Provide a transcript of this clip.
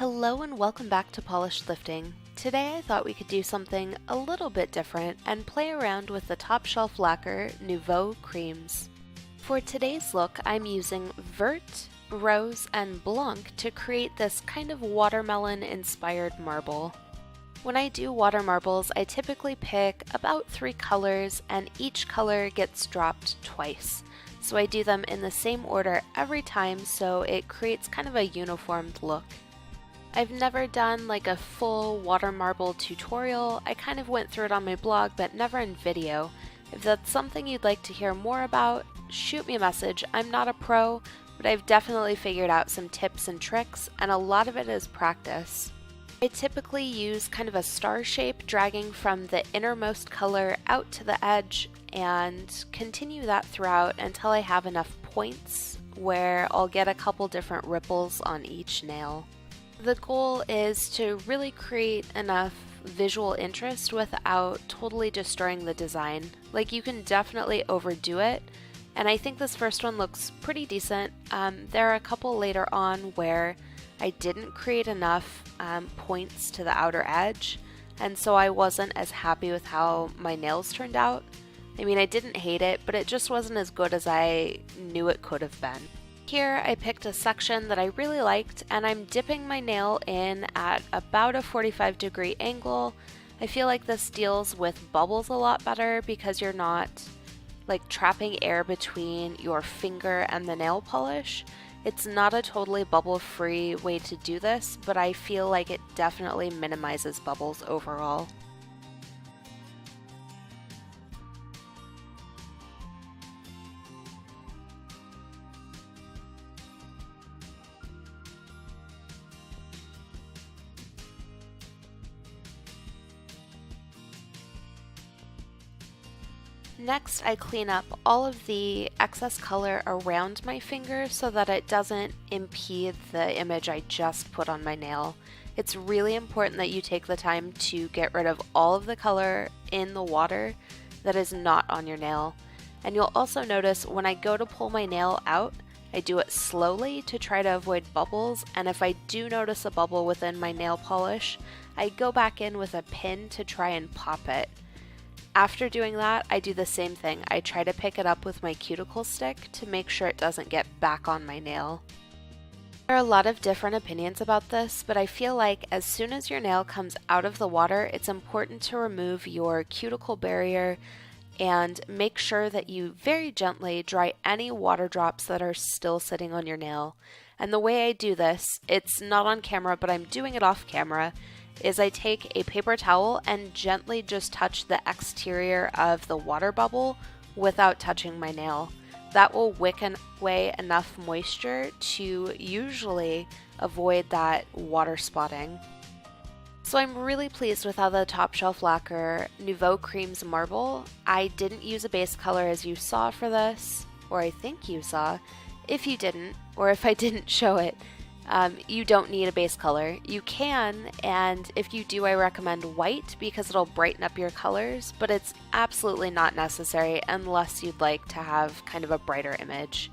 Hello and welcome back to Polished Lifting. Today I thought we could do something a little bit different and play around with the top shelf Lacquer Nouveau Cremes. For today's look, I'm using Vert, Rose, and Blanc to create this kind of watermelon-inspired marble. When I do water marbles, I typically pick about 3 colors and each color gets dropped twice. So I do them in the same order every time so it creates kind of a uniformed look. I've never done like a full water marble tutorial. I kind of went through it on my blog, but never in video. If that's something you'd like to hear more about, shoot me a message. I'm not a pro, but I've definitely figured out some tips and tricks, and a lot of it is practice. I typically use kind of a star shape, dragging from the innermost color out to the edge, and continue that throughout until I have enough points where I'll get a couple different ripples on each nail. The goal is to really create enough visual interest without totally destroying the design. Like, you can definitely overdo it, and I think this first one looks pretty decent. There are a couple later on where I didn't create enough points to the outer edge, and so I wasn't as happy with how my nails turned out. I mean, I didn't hate it, but it just wasn't as good as I knew it could have been. Here I picked a section that I really liked, and I'm dipping my nail in at about a 45-degree angle. I feel like this deals with bubbles a lot better because you're not like trapping air between your finger and the nail polish. It's not a totally bubble-free way to do this, but I feel like it definitely minimizes bubbles overall. Next, I clean up all of the excess color around my finger so that it doesn't impede the image I just put on my nail. It's really important that you take the time to get rid of all of the color in the water that is not on your nail. And you'll also notice when I go to pull my nail out, I do it slowly to try to avoid bubbles, and if I do notice a bubble within my nail polish, I go back in with a pin to try and pop it. After doing that, I do the same thing. I try to pick it up with my cuticle stick to make sure it doesn't get back on my nail. There are a lot of different opinions about this, but I feel like as soon as your nail comes out of the water, it's important to remove your cuticle barrier and make sure that you very gently dry any water drops that are still sitting on your nail. And the way I do this, it's not on camera, but I'm doing it off camera, is I take a paper towel and gently just touch the exterior of the water bubble without touching my nail. That will wick away enough moisture to usually avoid that water spotting. So I'm really pleased with how the Top Shelf Lacquer Nouveau Cremes Marble. I didn't use a base color as you saw for this, or I think you saw. If you didn't, or if I didn't show it, you don't need a base color. You can, and if you do, I recommend white because it'll brighten up your colors, but it's absolutely not necessary unless you'd like to have kind of a brighter image.